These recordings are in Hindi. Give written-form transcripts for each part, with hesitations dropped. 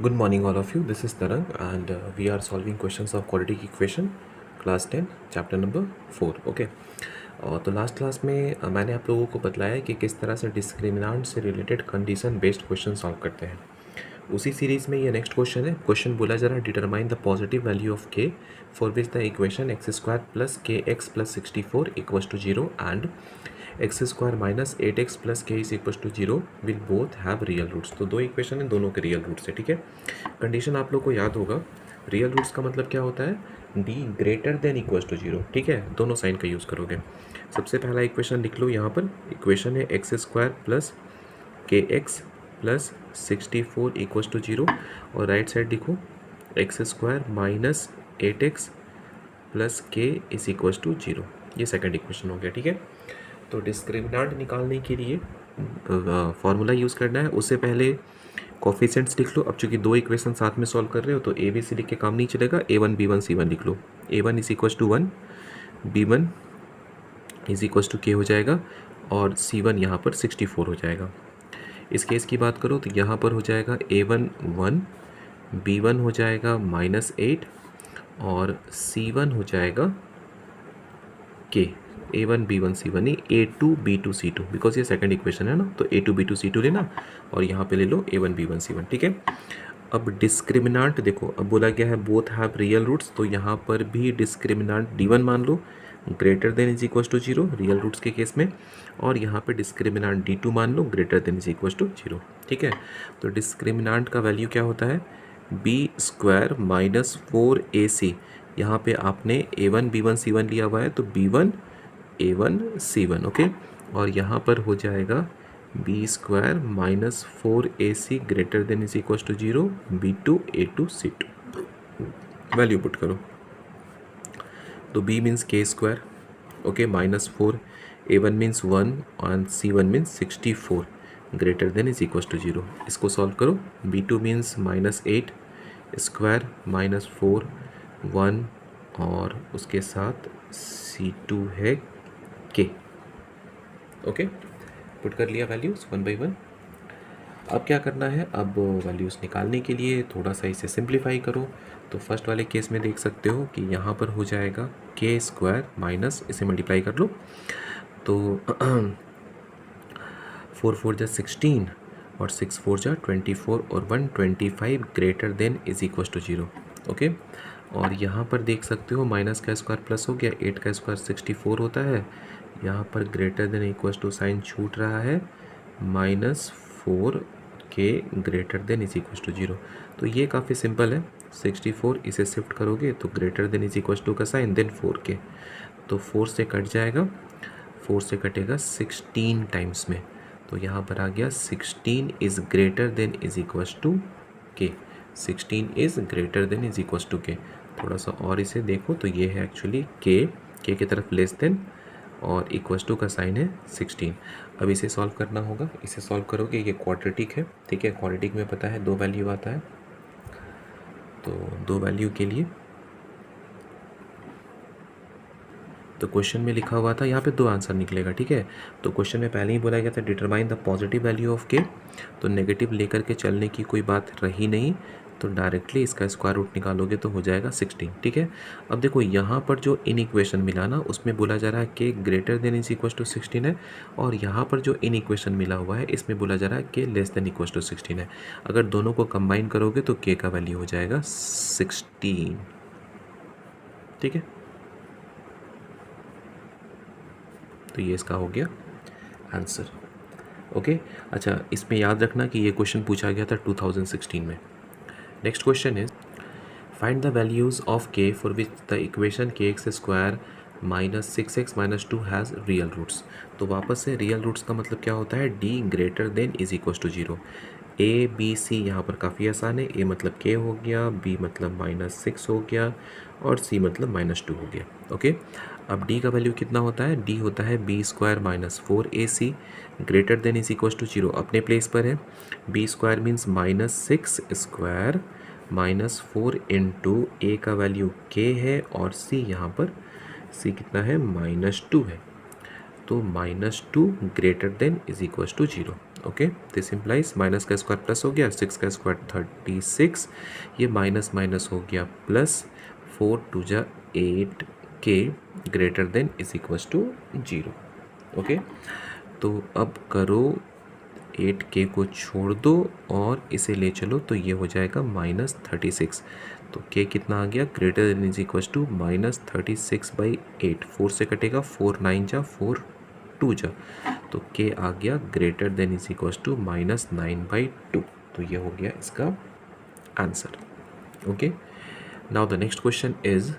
Good morning, all of you. This is Tarang, and we are solving questions of quadratic equation, class 10, chapter number 4. Okay. तो लास्ट क्लास में मैंने आप लोगों को बतलाया कि किस तरह से डिस्क्रिमिनेंट से related condition based question solve करते हैं। उसी सीरीज़ में ये नेक्स्ट क्वेश्चन है। क्वेश्चन बोला जा रहा है, determine the positive value of के for which the equation x square plus k x plus 64 equals to 0 and x square minus 8x plus k is equal to 0 will both have real roots. तो दो इक्वेशन है, दोनों के रियल रूट्स है। ठीक है, कंडीशन आप लोग को याद होगा। रियल रूट्स का मतलब क्या होता है? d greater than equal to 0। ठीक है, दोनों साइन का यूज़ करोगे। सबसे पहला इक्वेशन लिख लो यहाँ पर। इक्वेशन है x square plus k x plus 64 equal to 0 और राइट साइड लिखो x square minus 8x plus k is equal to 0। ये सेकंड इक्वेशन हो गया। ठीक है, तो डिस्क्रिमिनेंट निकालने के लिए फार्मूला यूज़ करना है। उससे पहले कोफिशिएंट्स लिख लो। अब चूंकि दो इक्वेशन साथ में सॉल्व कर रहे हो तो ए बी सी लिख के काम नहीं चलेगा। a1 b1 c1 लिख लो। a1 is equal to 1, b1 is equal to k हो जाएगा और c1 यहाँ पर 64 हो जाएगा। इस केस की बात करो तो यहाँ पर हो जाएगा a1 1, b1 हो जाएगा -8 और c1 हो जाएगा के। a1 b1 c1 नहीं, a2 b2 c2, बिकॉज ये सेकंड इक्वेशन है ना, तो a2 b2 c2 लेना और यहाँ पे ले लो a1 b1 c1। ठीक है, अब डिस्क्रिमिनेंट देखो, अब बोला गया है बोथ हैव रियल रूट्स, तो यहाँ पर भी डिस्क्रिमिनेंट d1 मान लो greater than is equal to 0 real roots के केस में, और यहाँ पे डिस्क्रिमिनेंट d2 मान लो greater than is equal to 0। ठीक है, तो डिस्क्रिमिनेंट का वैल्यू क्या होता है? b square minus 4ac। यहाँ पे आपने a1 b1 c1 लिया हुआ है तो b1 a1 c1। ओके, और यहाँ पर हो जाएगा b square minus 4ac greater than is equal to 0 b2 a2 c2। Value put करो तो b means k square, okay, minus 4, a1 means 1 and c1 means 64 greater than is equal to 0। इसको सॉल्व करो। b2 मीन्स -8 स्क्वायर माइनस 4 1 और उसके साथ c2 है के। ओके, पुट कर लिया वैल्यूज़ 1 बाई 1। अब क्या करना है? अब वैल्यूज़ निकालने के लिए थोड़ा सा इसे सिंप्लीफाई करो। तो फर्स्ट वाले केस में देख सकते हो कि यहाँ पर हो जाएगा के स्क्वायर माइनस, इसे मल्टीप्लाई कर लो तो 4 4 जा 16 और 6 4 जा 24 और 125 greater than is equal to 0। Okay, और यहाँ पर देख सकते हो माइनस का स्क्वायर प्लस हो गया, 8 का स्क्वायर 64 होता है। यहाँ पर greater than equal to sign छूट रहा है, -4 k greater than is equal to 0। तो ये काफ़ी सिंपल है। 64 इसे शिफ्ट करोगे तो greater than is equal to का साइन देन 4 के, तो 4 से कट जाएगा, 4 से कटेगा 16 टाइम्स में, तो यहाँ पर आ गया 16 is greater than is equal to k. 16 is greater than is equal to k. थोड़ा सा और इसे देखो तो ये है एक्चुअली के की तरफ लेस देन और इक्वल्स टू का साइन है 16। अब इसे सॉल्व करना होगा। इसे सॉल्व करोगे, ये क्वाड्रेटिक है। ठीक है, क्वाड्रेटिक में पता है 2 वैल्यू आता है, तो 2 वैल्यू के लिए तो क्वेश्चन में लिखा हुआ था यहाँ पे 2 आंसर निकलेगा। ठीक है, तो क्वेश्चन में पहले ही बोला गया था determine the positive value of के, तो नेगेटिव लेकर के चलने की कोई बात रही नहीं, तो डायरेक्टली इसका स्क्वायर रूट निकालोगे तो हो जाएगा 16। ठीक है, अब देखो यहाँ पर जो इन इक्वेशन मिला ना, उसमें बोला जा रहा है k greater than is equal to 16 है, और यहाँ पर जो इन इक्वेशन मिला हुआ है इसमें बोला जा रहा है के लेस देन इक्वल टू 16 है। अगर दोनों को कंबाइन करोगे तो के का वैल्यू हो जाएगा 16। ठीक है, तो ये इसका हो गया आंसर। ओके, अच्छा, इसमें याद रखना कि ये क्वेश्चन पूछा गया था 2016 में। Next question is find the values of के for which the equation k x square minus 6x minus 2 has real roots. तो वापस से रियल रूट्स का मतलब क्या होता है? d greater than is equal to 0। A b c यहाँ पर काफ़ी आसान है। ए मतलब के हो गया, बी मतलब -6 हो गया और सी मतलब -2 हो गया। ओके, अब d का वैल्यू कितना होता है? d होता है b square minus 4ac greater than is equal to 0, अपने प्लेस पर है। B square means -6 square -4 into a का वैल्यू k है और c यहाँ पर c कितना है? -2 है, तो -2 greater than is equal to 0। Okay, this implies minus का स्क्वायर प्लस हो गया, 6 का स्क्वायर 36, ये माइनस माइनस हो गया प्लस, 4 टू जा 8 k greater than is equals to 0। Okay, तो अब करो 8k को छोड़ दो और इसे ले चलो तो ये हो जाएगा -36। तो k कितना आ गया, greater than is equals to -36/8। 4 से कटेगा, 4 9 जा 4 2 जा, तो k आ गया greater than is equals to -9/2। तो ये हो गया इसका answer. Okay, now the next question is,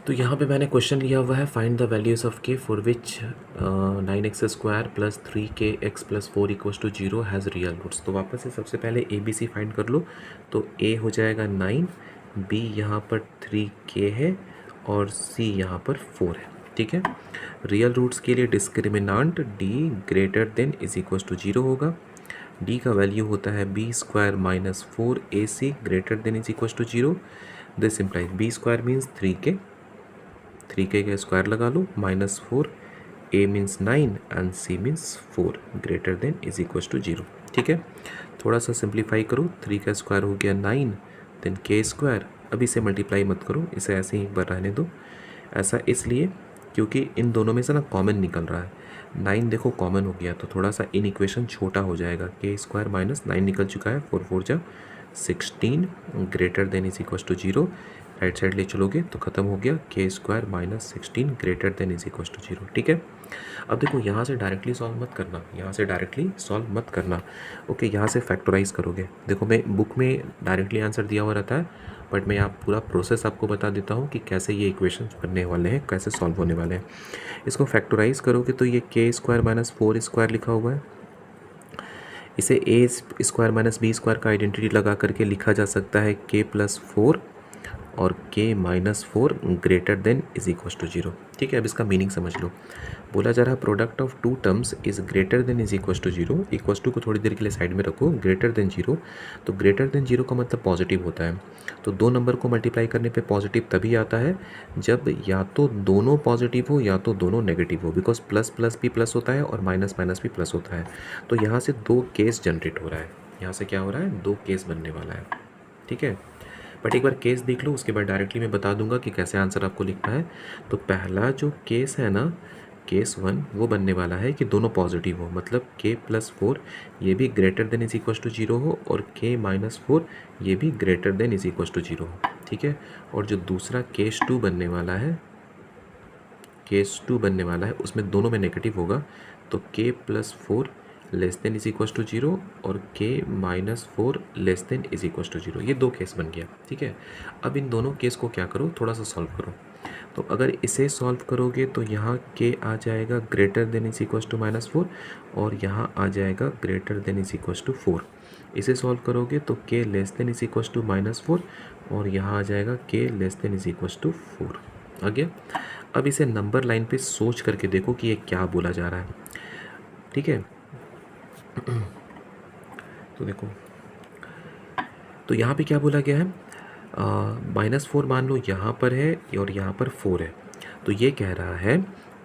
तो यहाँ पे मैंने क्वेश्चन लिया हुआ है find the values of k for which 9x² plus 3kx plus 4 equals to 0 has real roots. तो वापस से सबसे पहले a b c फाइंड कर लो। तो a हो जाएगा 9, b यहाँ पर 3k है और c यहाँ पर 4 है। ठीक है, रियल रूट्स के लिए discriminant d greater than is equals to 0 होगा। d का वैल्यू होता है b² minus 4ac greater than is equals to 0। This implies b² means 3k का स्क्वायर लगा लो, -4, a means 9 and c means 4 greater than is equals to 0। ठीक है, थोड़ा सा सिंप्लीफाई करो, 3 का स्क्वायर हो गया 9, देन k²। अब इसे मल्टीप्लाई मत करो, इसे ऐसे ही एक बार रहने दो। ऐसा इसलिए क्योंकि इन दोनों में से ना कॉमन निकल रहा है। 9 देखो कॉमन हो गया तो थोड़ा सा इन इक्वेशन छोटा हो जाएगा, k² माइनस 9 निकल चुका है, 4 4 जा 16 greater than is equals to 0। Right side ले चलोगे तो खत्म हो गया, k² minus 16 greater than is equals to 0। ठीक है, अब देखो यहाँ से डायरेक्टली सॉल्व मत करना, यहाँ से डायरेक्टली सॉल्व मत करना। ओके, यहाँ से फैक्टराइज करोगे। देखो मैं बुक में डायरेक्टली आंसर दिया हुआ रहता है, बट मैं यहाँ पूरा प्रोसेस आपको बता देता हूँ कि कैसे ये इक्वेशंस बनने वाले हैं, कैसे सॉल्व होने वाले हैं। इसको फैक्टराइज करोगे तो ये k² माइनस 4² लिखा हुआ है, इसे a² माइनस b² का आइडेंटिटी लगा करके लिखा जा सकता है k प्लस 4 और k minus 4 greater than is equal to 0। ठीक है, अब इसका मीनिंग समझ लो। बोला जा रहा है product of two terms is greater than is equal to 0। Equal to को थोड़ी देर के लिए साइड में रखो, ग्रेटर देन 0। तो ग्रेटर देन 0 का मतलब पॉजिटिव होता है। तो दो नंबर को मल्टीप्लाई करने पे पॉजिटिव तभी आता है जब या तो दोनों पॉजिटिव हो या तो दोनों नेगेटिव हो, बिकॉज प्लस प्लस भी प्लस होता है और माइनस माइनस भी प्लस होता है। तो यहाँ से दो केस जनरेट हो रहा है, यहाँ से क्या हो रहा है, दो केस बनने वाला है। ठीक है, बट एक बार केस देख लो, उसके बाद डायरेक्टली मैं बता दूंगा कि कैसे आंसर आपको लिखना है। तो पहला जो केस है ना, केस 1, वो बनने वाला है कि दोनों पॉजिटिव हो, मतलब k प्लस 4 ये भी greater than is equal to 0 हो और k माइनस 4 ये भी greater than is equal to 0 हो। ठीक है, और जो दूसरा केस 2 बनने वाला है, केस 2 बनने वाला है, उसमें दोनों में नेगेटिव होगा। तो k plus 4 less than is equal to 0 और k minus 4 less than is equal to 0। ये दो केस बन गया। ठीक है, अब इन दोनों केस को क्या करो, थोड़ा सा सॉल्व करो। तो अगर इसे सॉल्व करोगे तो यहाँ k आ जाएगा greater than is equal to -4 और यहाँ आ जाएगा greater than is equal to 4। इसे सॉल्व करोगे तो k less than is equal to -4 और यहाँ आ जाएगा k less than is equal to 4। आ गया। अब इसे नंबर लाइन पे सोच करके देखो कि ये क्या बोला जा रहा है। ठीक है, तो देखो, तो यहाँ पे क्या बोला गया है, -4 मान लो यहाँ पर है और यहाँ पर 4 है। तो ये कह रहा है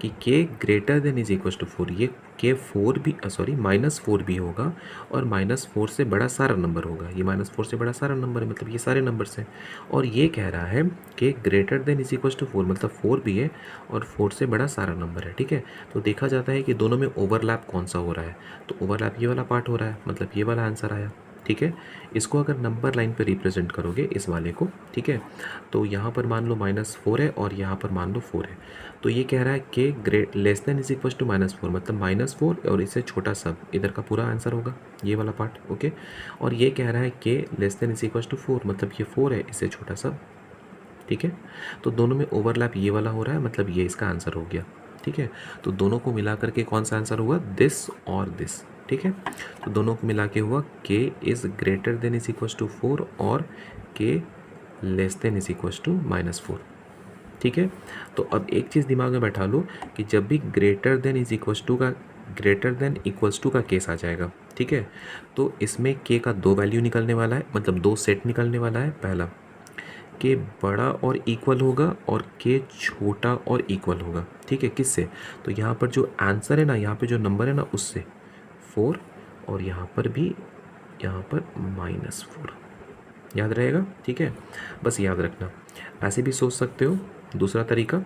कि k greater than is equal to 4, ये k 4 भी -4 भी होगा और -4 से बड़ा सारा नंबर होगा। ये -4 से बड़ा सारा नंबर है, मतलब ये सारे नंबर्स हैं। और ये कह रहा है k greater than is equal to 4, मतलब 4 भी है और 4 से बड़ा सारा नंबर है। ठीक है, तो देखा जाता है कि दोनों में ओवरलैप कौन सा हो रहा है, तो ओवरलैप ये वाला पार्ट हो रहा है, मतलब ये वाला आंसर आया। ठीक है, इसको अगर नंबर लाइन पे रिप्रेजेंट करोगे इस वाले को, ठीक है, तो यहाँ पर मान लो -4 है और यहाँ पर मान लो 4 है। तो ये कह रहा है कि great less than is equal to -4, मतलब -4 और इससे छोटा सब, इधर का पूरा आंसर होगा ये वाला पार्ट। ओके, और ये कह रहा है कि less than is equal to 4, मतलब ये 4 है, इससे छोटा सब। ठीक है, तो दोनों में ओवरलैप ये वाला हो रहा है, मतलब ये इसका आंसर हो गया। ठीक है, तो दोनों को मिला करके कौन सा आंसर हुआ, दिस और दिस। ठीक है, तो दोनों को मिला के हुआ k is greater than is equal to 4 और k less than is equal to -4। ठीक है, तो अब एक चीज़ दिमाग में बैठा लो कि जब भी greater than is equal to का केस आ जाएगा, ठीक है, तो इसमें k का दो वैल्यू निकलने वाला है, मतलब दो सेट निकलने वाला है। पहला k बड़ा और इक्वल होगा और k छोटा और इक्वल होगा। ठीक है, किससे, तो यहाँ पर जो आंसर है ना, यहाँ पे जो नंबर है ना, उससे 4 और यहाँ पर भी, यहाँ पर -4, याद रहेगा, ठीक है। बस याद रखना। ऐसे भी सोच सकते हो दूसरा तरीका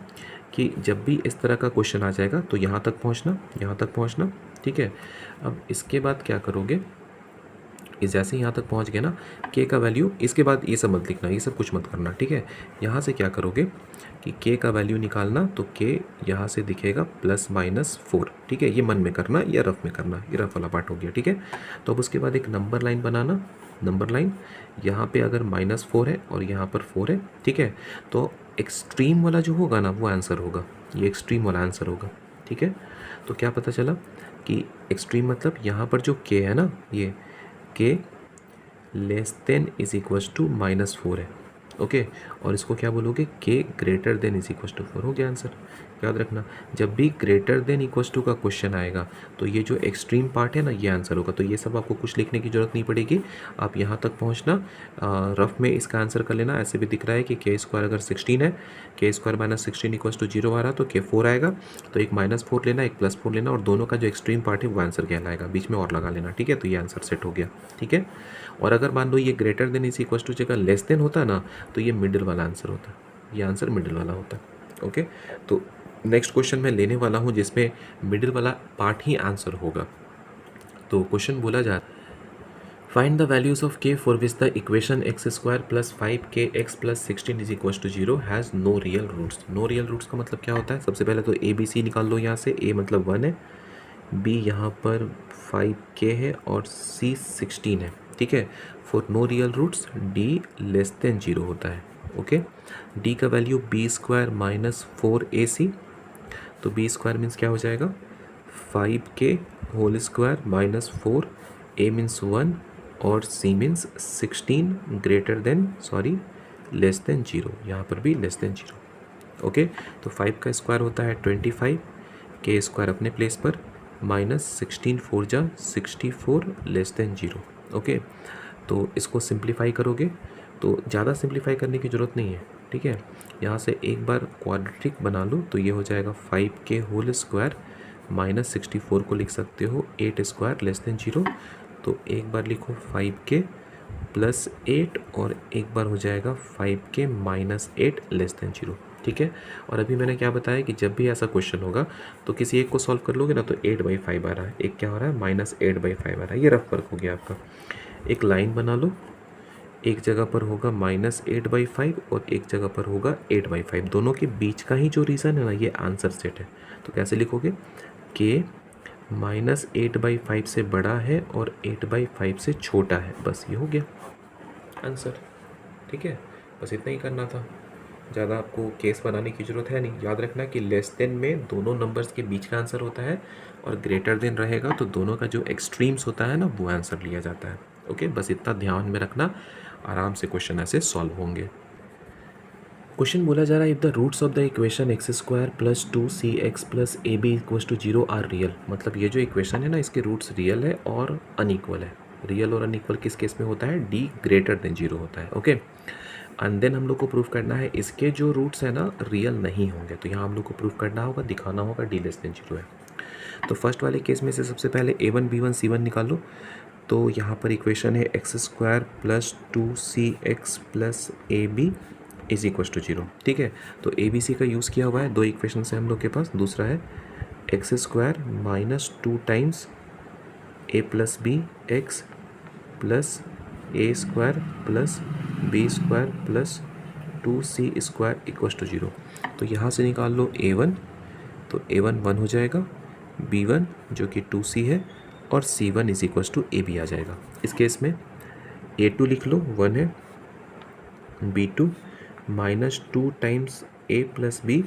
कि जब भी इस तरह का क्वेश्चन आ जाएगा तो यहाँ तक पहुँचना, यहाँ तक पहुँचना, ठीक है। अब इसके बाद क्या करोगे कि जैसे यहाँ तक पहुँच गए ना के का वैल्यू, इसके बाद ये सब मत लिखना, ये सब कुछ मत करना, ठीक है। यहाँ से क्या करोगे कि के का वैल्यू निकालना, तो के यहाँ से दिखेगा +-4, ठीक है। ये मन में करना या रफ में करना, ये रफ वाला पार्ट हो गया, ठीक है। तो अब उसके बाद एक नंबर लाइन बनाना, नंबर लाइन यहाँ पे अगर -4 है और यहाँ पर 4 है, ठीक है, तो एक्सट्रीम वाला जो होगा ना वो आंसर होगा, ये एक्सट्रीम वाला आंसर होगा, ठीक है। तो क्या पता चला कि एक्सट्रीम मतलब यहाँ पर जो के है ना, ये K less than is equals to -4 है, ओके। और इसको क्या बोलोगे, K greater than is equals to 4, हो गया आंसर। याद रखना, जब भी ग्रेटर देन इक्वल्स टू का क्वेश्चन आएगा तो ये जो एक्सट्रीम पार्ट है ना ये आंसर होगा। तो ये सब आपको कुछ लिखने की ज़रूरत नहीं पड़ेगी, आप यहाँ तक पहुँचना, रफ में इसका आंसर कर लेना। ऐसे भी दिख रहा है कि के स्क्वायर अगर 16 है, के स्क्वायर -16 इक्वल्स टू 0 आ रहा, तो के 4 आएगा, तो एक -4 लेना, एक +4 लेना, और दोनों का जो एक्सट्रीम पार्ट है वो आंसर कहलाएगा, बीच में और लगा लेना, ठीक है। तो ये आंसर सेट हो गया, ठीक है। और अगर मान लो ये greater than is equals to जगह लेस देन होता ना, तो ये मिडिल वाला आंसर होता, ये आंसर मिडिल वाला होता, ओके। तो नेक्स्ट क्वेश्चन मैं लेने वाला हूँ जिसमें मिडिल वाला पार्ट ही आंसर होगा। तो क्वेश्चन बोला जा, फाइंड द वैल्यूज ऑफ के for which the equation x² + 5kx + 16 is equals to 0 has no real roots. No real roots का मतलब क्या होता है, सबसे पहले तो ए बी सी निकाल लो। यहाँ से a मतलब 1 है, b यहाँ पर 5k है और c 16 है, ठीक है। For no real roots d less than 0 होता है, ओके। d का वैल्यू b² - 4ac, तो b² मीन्स क्या हो जाएगा 5k whole square -4, a means 1 और c means 16 greater then, sorry less than 0, यहाँ पर भी लेस देन 0, ओके। तो 5 का स्क्वायर होता है 25, के स्क्वायर अपने प्लेस पर, -16 4 जा 64 लेस देन 0, ओके। तो इसको सिंप्लीफाई करोगे तो ज़्यादा सिंप्लीफाई करने की ज़रूरत नहीं है, ठीक है। यहाँ से एक बार क्वाड्रेटिक बना लो तो ये हो जाएगा 5k होल स्क्वायर -64 को लिख सकते हो 8² लेस देन 0, तो एक बार लिखो 5k + 8 और एक बार हो जाएगा 5k - 8 लेस देन 0, ठीक है। और अभी मैंने क्या बताया कि जब भी ऐसा क्वेश्चन होगा तो किसी एक को सॉल्व कर लोगे ना तो 8/5 आ रहा है, एक क्या हो रहा है -8/5 आ रहा है, ये रफ वर्क हो गया आपका। एक लाइन बना लो, एक जगह पर होगा -8/5 और एक जगह पर होगा 8/5, दोनों के बीच का ही जो रीज़न है ना ये आंसर सेट है। तो कैसे लिखोगे, के -8/5 से बड़ा है और 8/5 से छोटा है, बस ये हो गया आंसर, ठीक है। बस इतना ही करना था, ज़्यादा आपको केस बनाने की ज़रूरत है नहीं। याद रखना कि लेस देन में दोनों नंबर्स के बीच का आंसर होता है और ग्रेटर देन रहेगा तो दोनों का जो एक्सट्रीम्स होता है ना वो आंसर लिया जाता है, ओके। बस इतना ध्यान में रखना, आराम से क्वेश्चन ऐसे सॉल्व होंगे। क्वेश्चन बोला जा रहा है if the roots of the equation x² + 2cx + ab = 0 are real. मतलब ये जो इक्वेशन है ना इसके रूट्स रियल है और अनइक्वल है। रियल और अनइक्वल किस केस में होता है, d ग्रेटर देन 0 होता है, ओके। एंड देन हम लोग को प्रूफ करना है इसके जो रूट्स है ना रियल नहीं होंगे, तो यहाँ हम लोग को प्रूफ करना होगा, दिखाना होगा d लेस देन 0 है। तो फर्स्ट वाले केस में से सबसे पहले a1 b1 c1 निकाल लो। तो यहाँ पर इक्वेशन है x² + 2cx + ab = 0, ठीक है। तो ए बी सी का यूज़ किया हुआ है, दो इक्वेशन है हम लोग के पास। दूसरा है x² - 2 times a + b x + a² + b² + 2c² = 0। तो यहाँ से निकाल लो a1, तो a1 1 हो जाएगा, b1 जो कि 2c है और c1 = ab आ जाएगा। इस केस में a2 लिख लो 1 है, b2 -2 टाइम्स a + b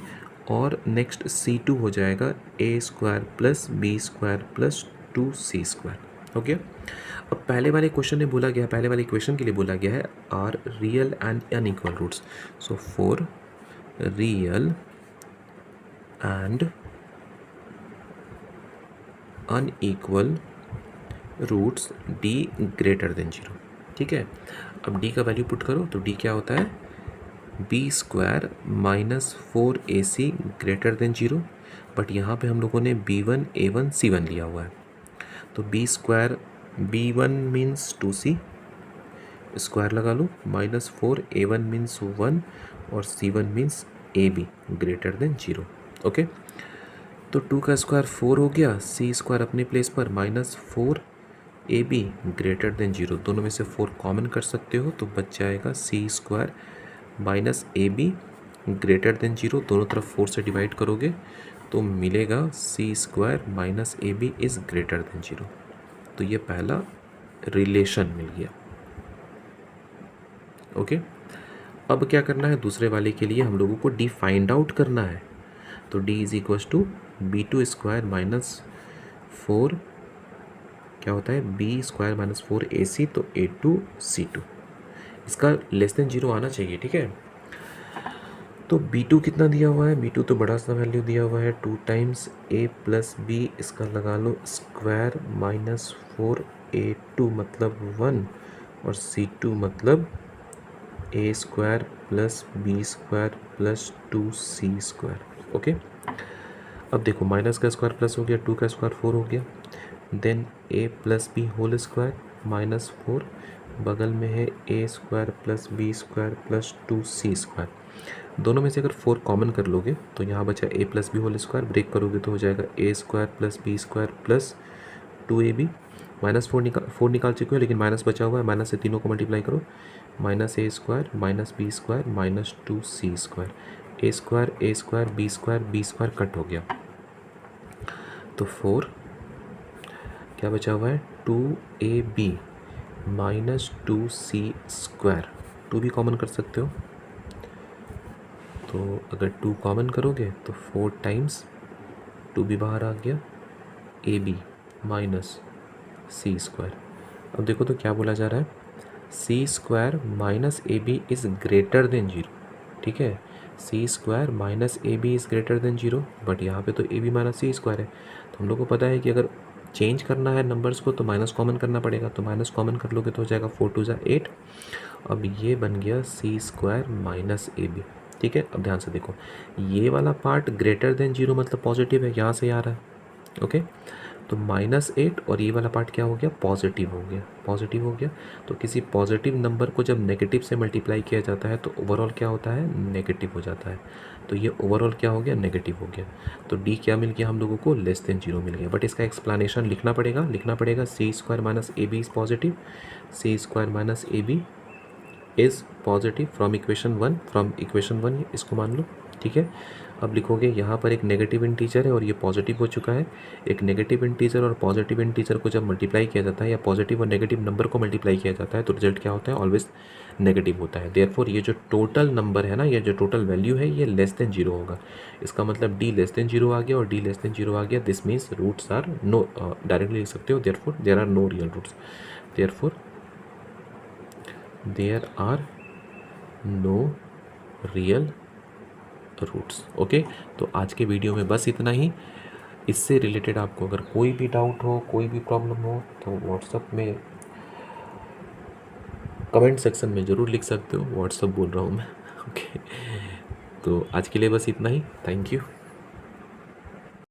और नेक्स्ट c2 हो जाएगा a² + b² + 2c², ओके। अब पहले वाले क्वेश्चन में बोला गया, पहले वाले इक्वेशन के लिए बोला गया है are real and unequal roots. So for real and unequal roots d greater than 0, ठीक है। अब d का वैल्यू पुट करो तो d क्या होता है, b² - 4ac greater than 0, but यहाँ पे हम लोगों ने b1 a1 c1 लिया हुआ है। तो B square B1 means 2C square लगा लो -4 A1 मीन्स 1 और C1 means AB greater than 0। Okay, तो 2 का स्क्वायर 4 हो गया, C स्क्वायर अपने प्लेस पर -4 AB ग्रेटर देन 0। दोनों में से 4 कॉमन कर सकते हो तो बच जाएगा C square -AB greater than 0। दोनों तरफ 4 से डिवाइड करोगे तो मिलेगा C square -AB is greater than 0। तो ये पहला रिलेशन मिल गया। ओके, अब क्या करना है, दूसरे वाले के लिए हम लोगों को D फाइंड आउट करना है। तो D is equals to B2 square -4 क्या होता है, B स्क्वायर -4 AC, तो A2 C2 इसका लेस देन 0 आना चाहिए। ठीक है, तो B2 कितना दिया हुआ है, B2 तो बड़ा सा वैल्यू दिया हुआ है 2 टाइम्स A प्लस B, इसका लगा लो स्क्वायर -4 A2 मतलब 1 और C2 मतलब A square plus B square plus 2C square. Okay, अब देखो माइनस का स्क्वायर प्लस हो गया, 2 का स्क्वायर 4 हो गया, then A plus B whole square -4, बगल में है A square plus B square plus 2C square. दोनों में से अगर 4 कॉमन कर लोगे तो यहाँ बचा A plus B whole square, break करोगे तो हो जाएगा A square plus B square plus 2AB। -4 निकाल चुके हो लेकिन माइनस बचा हुआ है, माइनस से तीनों को मल्टीप्लाई करो, -A square -B square -2C square, A square B square cut हो गया तो 4 क्या बचा हुआ है 2AB -2C स्क्वायर। 2 भी कॉमन कर सकते हो, तो अगर 2 कॉमन करोगे तो 4 टाइम्स 2 भी बाहर आ गया AB -C स्क्वायर। अब देखो तो क्या बोला जा रहा है, C square -AB is greater than 0। ठीक है, C square -AB is greater than 0, but यहाँ पे तो AB -C स्क्वायर है, तो हम लोग को पता है कि अगर चेंज करना है नंबर्स को तो माइनस कॉमन करना पड़ेगा, तो माइनस कॉमन कर लोगे तो हो जाएगा 4 2 = 8। अब ये बन गया C स्क्वायर -AB। ठीक है, अब ध्यान से देखो, ये वाला पार्ट ग्रेटर देन 0 मतलब पॉजिटिव है, यहाँ से आ रहा है। ओके, तो -8 और ये वाला पार्ट क्या हो गया, पॉजिटिव हो गया, पॉजिटिव हो गया। तो किसी पॉजिटिव नंबर को जब नेगेटिव से मल्टीप्लाई किया जाता है तो ओवरऑल क्या होता है, नेगेटिव हो जाता है। तो ये ओवरऑल क्या हो गया, नेगेटिव हो गया। तो D क्या मिल गया हम लोगों को, लेस देन 0 मिल गया। बट इसका एक्सप्लेनेशन लिखना पड़ेगा C square -AB is positive, C square -AB is positive from equation 1, इसको मान लो। ठीक है, अब लिखोगे यहाँ पर एक नेगेटिव इंटीजर है और ये पॉजिटिव हो चुका है। एक नेगेटिव इंटीजर और पॉजिटिव इंटीजर को जब मल्टीप्लाई किया जाता है या पॉजिटिव और नेगेटिव नंबर को मल्टीप्लाई किया जाता है तो रिजल्ट क्या होता है, ऑलवेज नेगेटिव होता है। देयरफॉर ये जो टोटल नंबर है ना, ये जो टोटल वैल्यू है ये लेस देन 0 होगा। इसका मतलब D लेस देन 0 आ गया और D लेस देन 0 आ गया, this means roots are no, directly लिख सकते हो therefore there are no real roots, therefore there are no real roots. Okay, तो आज के वीडियो में बस इतना ही। इससे रिलेटेड आपको अगर कोई भी डाउट हो, कोई भी प्रॉब्लम हो तो व्हाट्सएप में कमेंट सेक्शन में ज़रूर लिख सकते हो। व्हाट्सएप बोल रहा हूँ मैं। ओके, तो आज के लिए बस इतना ही। Thank you.